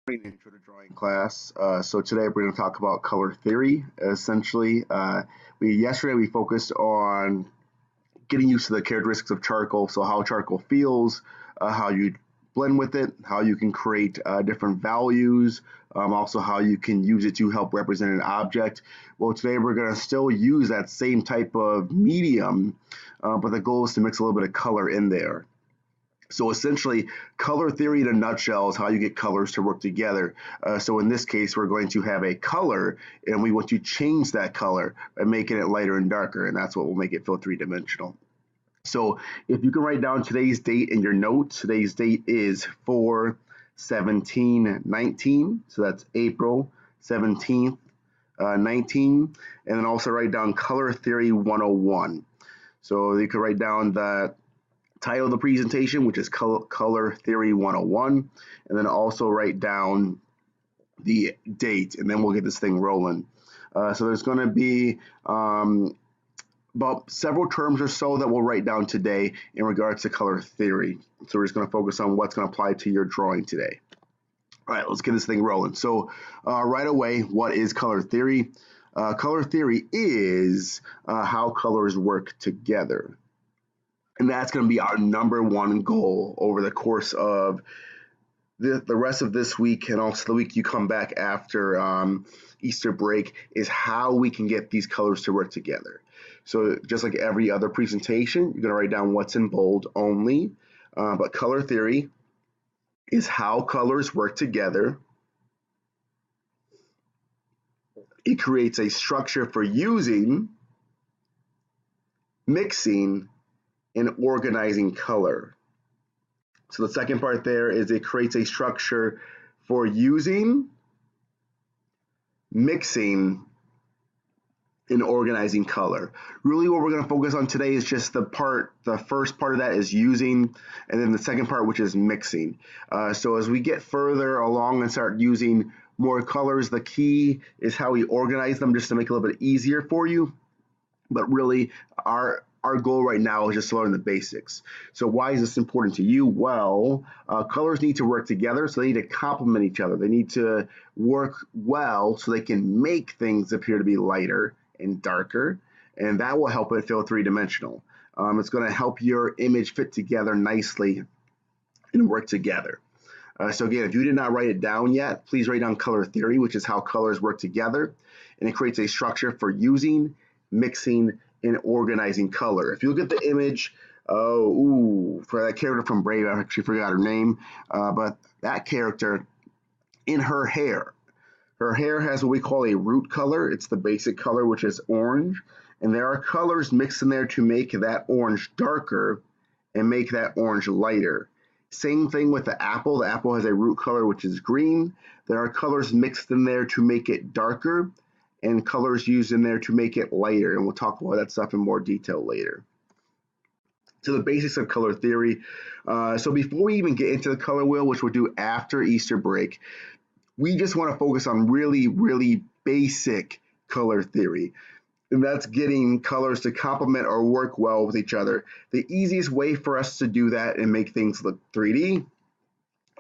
Intro to drawing class. So today we're going to talk about color theory. Essentially, yesterday we focused on getting used to the characteristics of charcoal. So how charcoal feels, how you blend with it, how you can create different values, also how you can use it to help represent an object. Well, today we're going to still use that same type of medium, but the goal is to mix a little bit of color in there. So essentially, color theory in a nutshell is how you get colors to work together. So in this case, we're going to have a color, and we want to change that color by making it lighter and darker, and that's what will make it feel three-dimensional. So if you can write down today's date in your notes, today's date is 4/17/19, so that's April 17th, 19, and then also write down Color Theory 101. So you could write down the title of the presentation, which is Color Theory 101, and then also write down the date, and then we'll get this thing rolling. So there's going to be about several terms or so that we'll write down today in regards to color theory. So we're just going to focus on what's going to apply to your drawing today. All right, let's get this thing rolling. So right away, what is color theory? Color theory is how colors work together. And that's going to be our number one goal over the course of the rest of this week, and also the week you come back after Easter break, is how we can get these colors to work together. So just like every other presentation, you're going to write down what's in bold only, but color theory is how colors work together. It creates a structure for using, mixing, and organizing color. So the second part there is it creates a structure for using, mixing, and organizing color. Really what we're going to focus on today is just the first part of that is using, and then the second part, which is mixing. So as we get further along and start using more colors, the key is how we organize them just to make it a little bit easier for you. But really our goal right now is just to learn the basics. So why is this important to you? Well, colors need to work together, so they need to complement each other. They need to work well so they can make things appear to be lighter and darker, and that will help it feel three-dimensional. It's going to help your image fit together nicely and work together. So again, if you did not write it down yet, please write down color theory, which is how colors work together, and it creates a structure for using, mixing, and organizing color. If you look at the image, for that character from Brave, I actually forgot her name, but that character, in her hair has what we call a root color. It's the basic color, which is orange, and there are colors mixed in there to make that orange darker and make that orange lighter. Same thing with the apple. The apple has a root color, which is green. There are colors mixed in there to make it darker, and colors used in there to make it lighter, and we'll talk about that stuff in more detail later. So the basics of color theory. So before we even get into the color wheel, which we'll do after Easter break, we just want to focus on really, really basic color theory. And that's getting colors to complement or work well with each other. The easiest way for us to do that and make things look 3D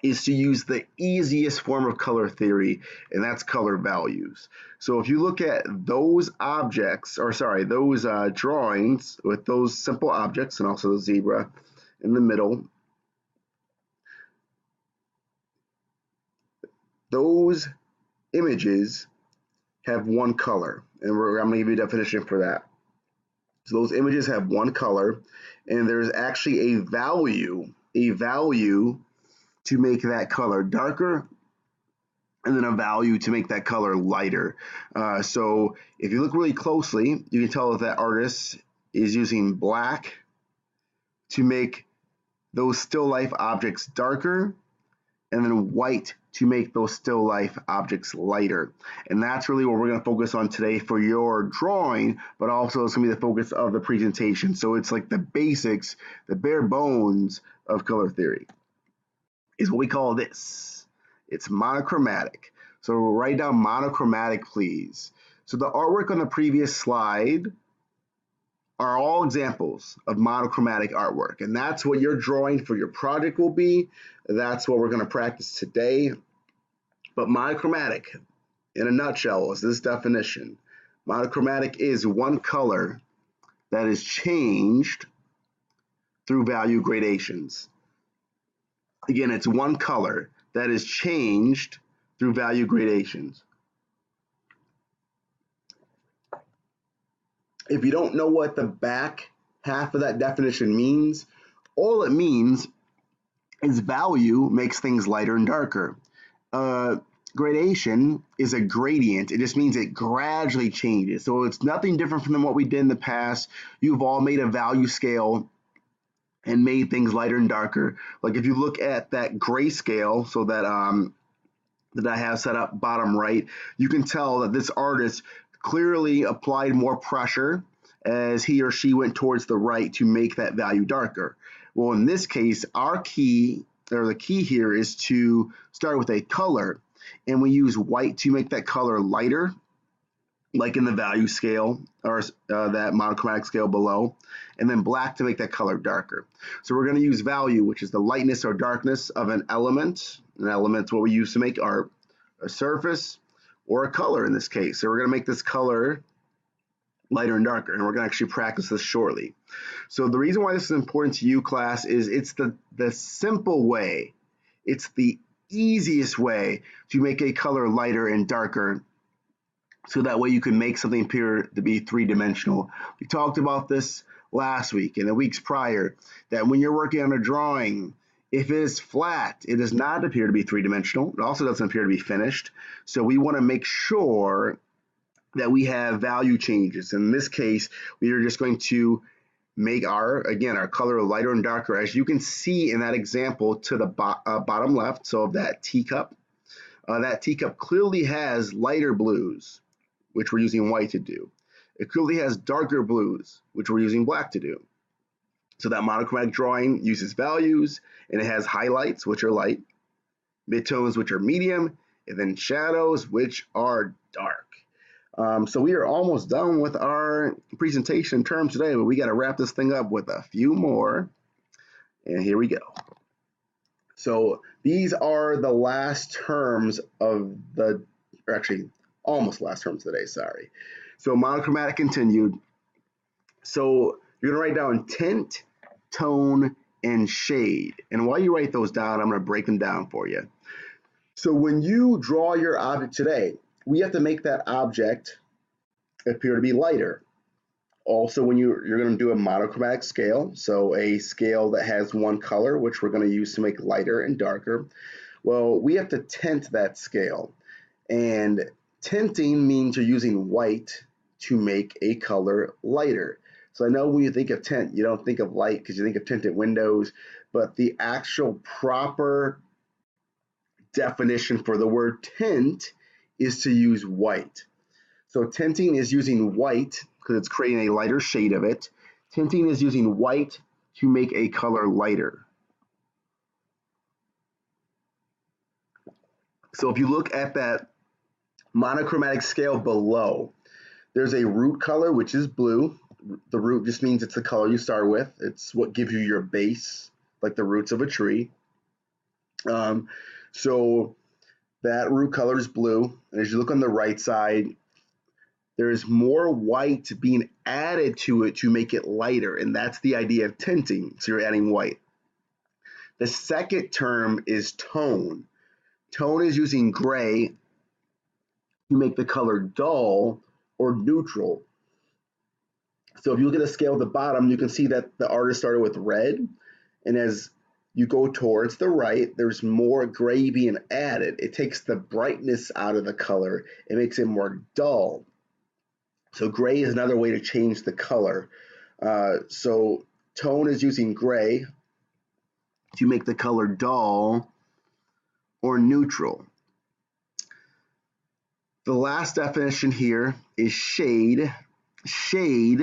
is to use the easiest form of color theory, and that's color values. So if you look at those those drawings with those simple objects, and also the zebra in the middle, those images have one color, and I'm going to give you a definition for that. So those images have one color, and there's actually a value to make that color darker, and then a value to make that color lighter. So if you look really closely, you can tell that artist is using black to make those still life objects darker, and then white to make those still life objects lighter. And that's really what we're going to focus on today for your drawing, but also it's going to be the focus of the presentation. So it's like the basics, the bare bones of color theory is what we call this. It's monochromatic. So write down monochromatic, please. So the artwork on the previous slide are all examples of monochromatic artwork, and that's what your drawing for your project will be. That's what we're going to practice today. But monochromatic, in a nutshell, is this definition. Monochromatic is one color that is changed through value gradations. Again, it's one color that is changed through value gradations. If you don't know what the back half of that definition means, all it means is value makes things lighter and darker. Gradation is a gradient. It just means it gradually changes. So it's nothing different from what we did in the past. You've all made a value scale and made things lighter and darker. Like if you look at that gray scale, so that that I have set up bottom right, you can tell that this artist clearly applied more pressure as he or she went towards the right to make that value darker. Well, in this case, our key, or the key here, is to start with a color, and we use white to make that color lighter, like in the value scale, or that monochromatic scale below, and then black to make that color darker. So we're going to use value, which is the lightness or darkness of an element. An element's what we use to make a surface or a color in this case. So we're going to make this color lighter and darker, and we're going to actually practice this shortly. So the reason why this is important to you, class, is it's the simple way, it's the easiest way to make a color lighter and darker, so that way you can make something appear to be three-dimensional. We talked about this last week and the weeks prior, that when you're working on a drawing, if it is flat, it does not appear to be three-dimensional. It also doesn't appear to be finished. So we want to make sure that we have value changes. In this case, we are just going to make our color lighter and darker, as you can see in that example to the bottom left. So of that teacup clearly has lighter blues, which we're using white to do. It clearly has darker blues, which we're using black to do. So that monochromatic drawing uses values, and it has highlights, which are light, midtones, which are medium, and then shadows, which are dark. So we are almost done with our presentation terms today, but we got to wrap this thing up with a few more. And here we go. So these are the last terms of the, or actually almost last terms of the day, sorry. So monochromatic continued. So you're going to write down tint, tone, and shade. And while you write those down, I'm going to break them down for you. So when you draw your object today, we have to make that object appear to be lighter. Also, when you're going to do a monochromatic scale, so a scale that has one color, which we're going to use to make lighter and darker, well, we have to tint that scale. And tinting means you're using white to make a color lighter. So I know when you think of tint, you don't think of light because you think of tinted windows, but the actual proper definition for the word tint is to use white. So tinting is using white because it's creating a lighter shade of it. Tinting is using white to make a color lighter. So if you look at that monochromatic scale below, there's a root color, which is blue. The root just means it's the color you start with. It's what gives you your base, like the roots of a tree. So that root color is blue. And as you look on the right side, there's more white being added to it to make it lighter. And that's the idea of tinting. So you're adding white. The second term is tone. Tone is using gray to make the color dull or neutral. So if you look at the scale at the bottom, you can see that the artist started with red, and as you go towards the right, there's more gray being added. It takes the brightness out of the color. It makes it more dull. So gray is another way to change the color. So tone is using gray to make the color dull or neutral. The last definition here is shade. Shade,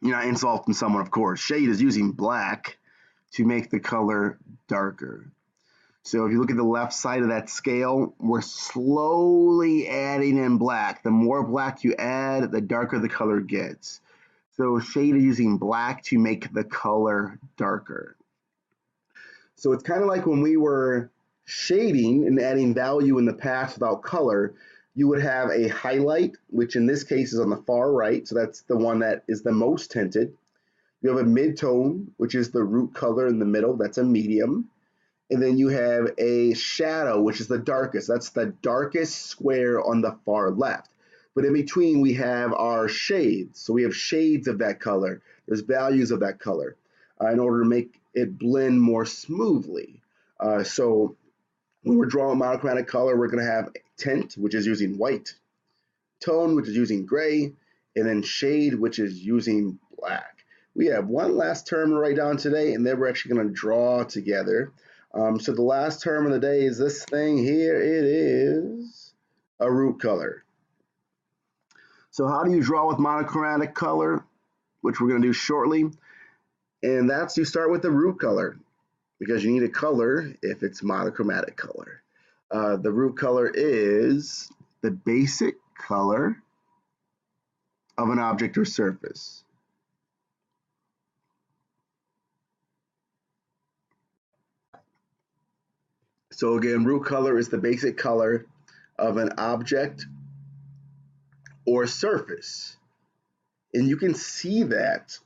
you're not insulting someone, of course. Shade is using black to make the color darker. So if you look at the left side of that scale, we're slowly adding in black. The more black you add, the darker the color gets. So shade is using black to make the color darker. So it's kind of like when we were shading and adding value in the past without color, you would have a highlight, which in this case is on the far right, so that's the one that is the most tinted. You have a midtone, which is the root color in the middle, that's a medium. And then you have a shadow, which is the darkest. That's the darkest square on the far left. But in between, we have our shades. So we have shades of that color. There's values of that color in order to make it blend more smoothly. So when we're drawing monochromatic color, we're going to have tint, which is using white, tone, which is using gray, and then shade, which is using black. We have one last term to write down today, and then we're actually going to draw together. So the last term of the day is this thing here. It is a root color. So how do you draw with monochromatic color, which we're going to do shortly? And that's you start with the root color, because you need a color if it's monochromatic color. The root color is the basic color of an object or surface. So again, root color is the basic color of an object or surface. And you can see that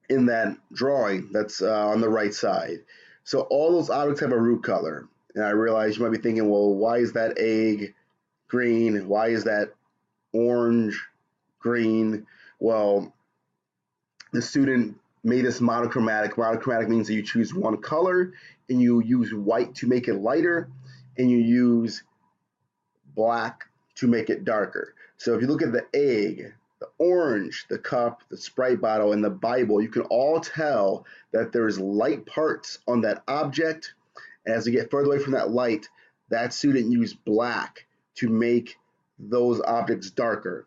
in that drawing that's on the right side. So all those objects have a root color. And I realize you might be thinking, well, why is that egg green? Why is that orange green? Well, the student made this monochromatic. Monochromatic means that you choose one color and you use white to make it lighter and you use black to make it darker. So if you look at the egg, the orange, the cup, the Sprite bottle, and the Bible, you can all tell that there's light parts on that object. And as you get further away from that light, that student used black to make those objects darker.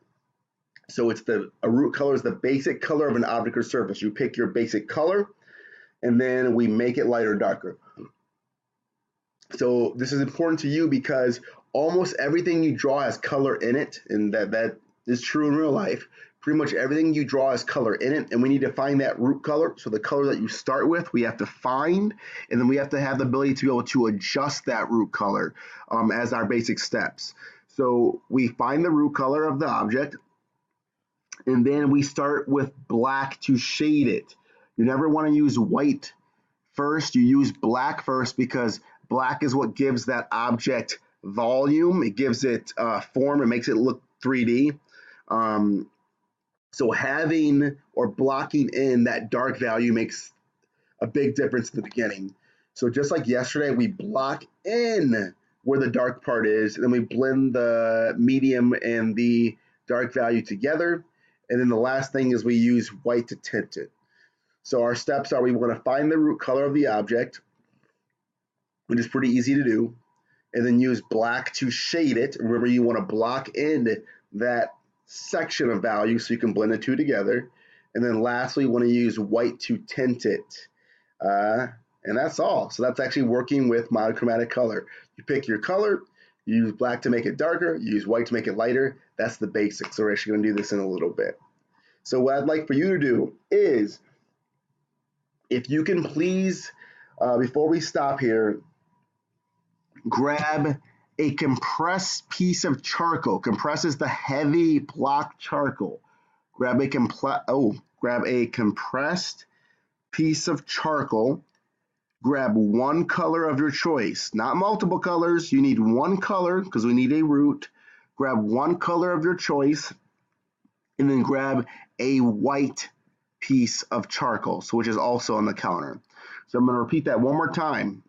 So it's a root color is the basic color of an object or surface. You pick your basic color, and then we make it lighter or darker. So this is important to you because almost everything you draw has color in it, and that is true in real life. Pretty much everything you draw has color in it, and we need to find that root color. So the color that you start with, we have to find, and then we have to have the ability to be able to adjust that root color as our basic steps. So we find the root color of the object, and then we start with black to shade it. You never want to use white first. You use black first because black is what gives that object volume. It gives it form. It makes it look 3D. So having or blocking in that dark value makes a big difference in the beginning. So just like yesterday, we block in where the dark part is, and then we blend the medium and the dark value together. And then the last thing is we use white to tint it. So our steps are we want to find the root color of the object, which is pretty easy to do, and then use black to shade it. Remember, you want to block in that section of value so you can blend the two together. And then lastly, you want to use white to tint it. And that's all. So that's actually working with monochromatic color. You pick your color, you use black to make it darker, you use white to make it lighter. That's the basics. So we're actually going to do this in a little bit. So what I'd like for you to do is, if you can please, before we stop here, grab a compressed piece of charcoal. Compress is the heavy block charcoal. Grab a compressed piece of charcoal. Grab one color of your choice, not multiple colors. You need one color because we need a root. Grab one color of your choice, and then grab a white piece of charcoal, so which is also on the counter. So I'm going to repeat that one more time.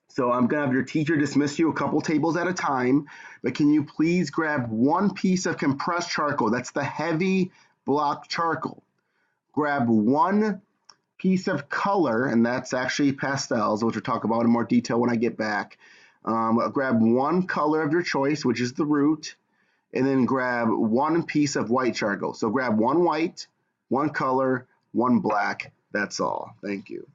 So I'm going to have your teacher dismiss you a couple tables at a time, but can you please grab one piece of compressed charcoal? That's the heavy block charcoal. Grab one piece of color, and that's actually pastels, which we'll talk about in more detail when I get back. Grab one color of your choice, which is the root, and then grab one piece of white charcoal. So grab one white, one color, one black. That's all. Thank you.